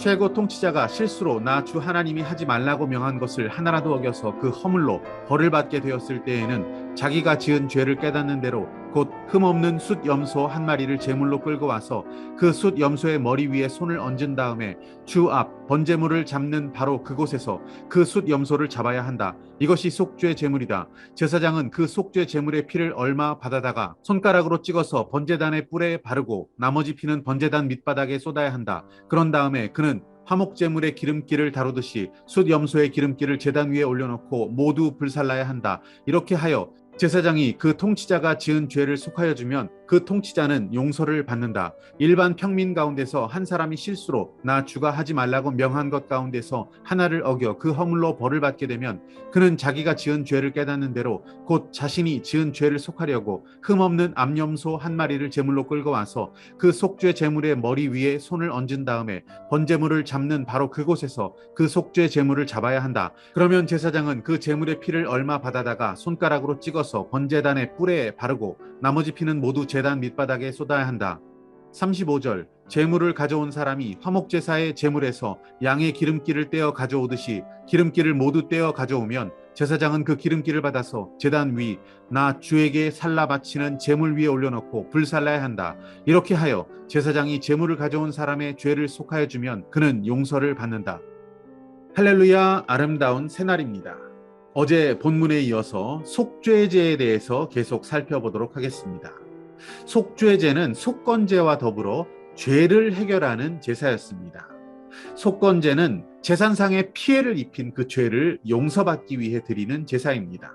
최고 통치자가 실수로 나 주 하나님이 하지 말라고 명한 것을 하나라도 어겨서 그 허물로 벌을 받게 되었을 때에는 자기가 지은 죄를 깨닫는 대로 곧 흠없는 숫 염소 한 마리를 제물로 끌고 와서 그 숫 염소의 머리 위에 손을 얹은 다음에 주 앞 번제물을 잡는 바로 그곳에서 그 숫 염소를 잡아야 한다. 이것이 속죄 제물이다. 제사장은 그 속죄 제물의 피를 얼마 받아다가 손가락으로 찍어서 번제단의 뿔에 바르고 나머지 피는 번제단 밑바닥에 쏟아야 한다. 그런 다음에 그는 화목제물의 기름기를 다루듯이 숫 염소의 기름기를 제단 위에 올려놓고 모두 불살라야 한다. 이렇게 하여 제사장이 그 통치자가 지은 죄를 속하여 주면 그 통치자는 용서를 받는다. 일반 평민 가운데서 한 사람이 실수로 나 주가 하지 말라고 명한 것 가운데서 하나를 어겨 그 허물로 벌을 받게 되면 그는 자기가 지은 죄를 깨닫는 대로 곧 자신이 지은 죄를 속하려고 흠없는 암염소 한 마리를 제물로 끌고 와서 그 속죄 제물의 머리 위에 손을 얹은 다음에 번제물을 잡는 바로 그곳에서 그 속죄 제물을 잡아야 한다. 그러면 제사장은 그 제물의 피를 얼마 받아다가 손가락으로 찍어서 번제단의 뿔에 바르고 나머지 피는 모두 제단 밑바닥에 쏟아야 한다. 35절 제물을 가져온 사람이 화목제사의 제물에서 양의 기름기를 떼어 가져오듯이 기름기를 모두 떼어 가져오면 제사장은 그 기름기를 받아서 제단 위 나 주에게 살라 바치는 제물 위에 올려놓고 불살라야 한다. 이렇게 하여 제사장이 제물을 가져온 사람의 죄를 속하여 주면 그는 용서를 받는다. 할렐루야, 아름다운 새날입니다. 어제 본문에 이어서 속죄제에 대해서 계속 살펴보도록 하겠습니다. 속죄제는 속건제와 더불어 죄를 해결하는 제사였습니다. 속건제는 재산상의 피해를 입힌 그 죄를 용서받기 위해 드리는 제사입니다.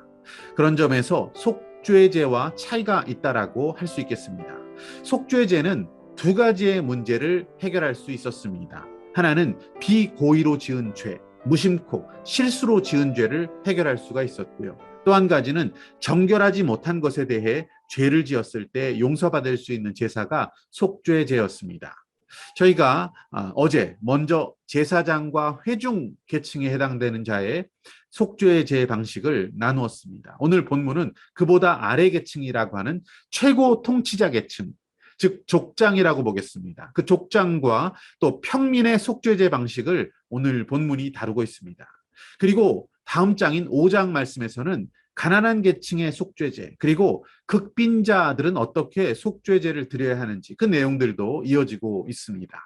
그런 점에서 속죄제와 차이가 있다라고 할 수 있겠습니다. 속죄제는 두 가지의 문제를 해결할 수 있었습니다. 하나는 비고의로 지은 죄, 무심코 실수로 지은 죄를 해결할 수가 있었고요. 또 한 가지는 정결하지 못한 것에 대해 죄를 지었을 때 용서받을 수 있는 제사가 속죄제였습니다. 저희가 어제 먼저 제사장과 회중 계층에 해당되는 자의 속죄제 방식을 나누었습니다. 오늘 본문은 그보다 아래 계층이라고 하는 최고 통치자 계층, 즉 족장이라고 보겠습니다. 그 족장과 또 평민의 속죄제 방식을 오늘 본문이 다루고 있습니다. 그리고 다음 장인 5장 말씀에서는 가난한 계층의 속죄제, 그리고 극빈자들은 어떻게 속죄제를 드려야 하는지 그 내용들도 이어지고 있습니다.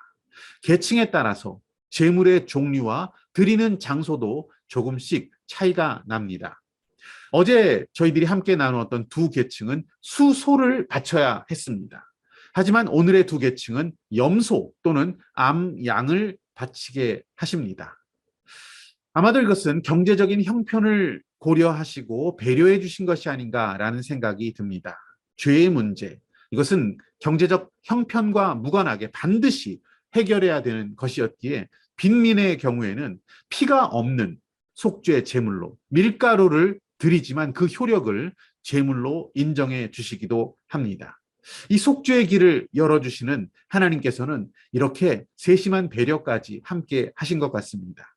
계층에 따라서 제물의 종류와 드리는 장소도 조금씩 차이가 납니다. 어제 저희들이 함께 나누었던 두 계층은 수소를 바쳐야 했습니다. 하지만 오늘의 두 계층은 염소 또는 암양을 바치게 하십니다. 아마도 이것은 경제적인 형편을 고려하시고 배려해 주신 것이 아닌가라는 생각이 듭니다. 죄의 문제, 이것은 경제적 형편과 무관하게 반드시 해결해야 되는 것이었기에 빈민의 경우에는 피가 없는 속죄 제물로 밀가루를 드리지만 그 효력을 제물로 인정해 주시기도 합니다. 이 속죄의 길을 열어주시는 하나님께서는 이렇게 세심한 배려까지 함께 하신 것 같습니다.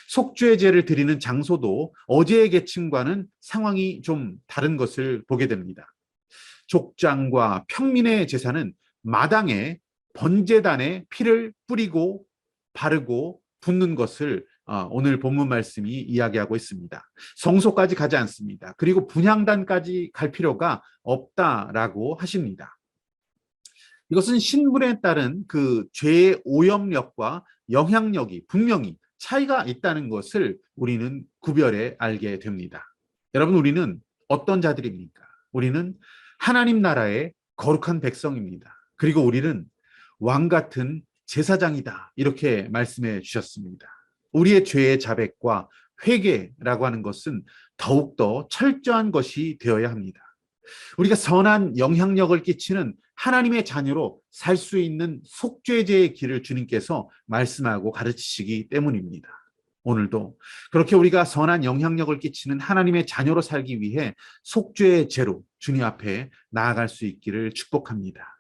속죄제를 드리는 장소도 어제의 계층과는 상황이 좀 다른 것을 보게 됩니다. 족장과 평민의 제사는 마당에 번제단에 피를 뿌리고 바르고 붓는 것을 오늘 본문 말씀이 이야기하고 있습니다. 성소까지 가지 않습니다. 그리고 분향단까지 갈 필요가 없다라고 하십니다. 이것은 신분에 따른 그 죄의 오염력과 영향력이 분명히 차이가 있다는 것을 우리는 구별해 알게 됩니다. 여러분, 우리는 어떤 자들입니까? 우리는 하나님 나라의 거룩한 백성입니다. 그리고 우리는 왕 같은 제사장이다, 이렇게 말씀해 주셨습니다. 우리의 죄의 자백과 회개라고 하는 것은 더욱더 철저한 것이 되어야 합니다. 우리가 선한 영향력을 끼치는 하나님의 자녀로 살 수 있는 속죄제의 길을 주님께서 말씀하고 가르치시기 때문입니다. 오늘도 그렇게 우리가 선한 영향력을 끼치는 하나님의 자녀로 살기 위해 속죄의 제로 주님 앞에 나아갈 수 있기를 축복합니다.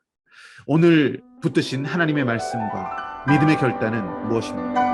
오늘 붙드신 하나님의 말씀과 믿음의 결단은 무엇입니까?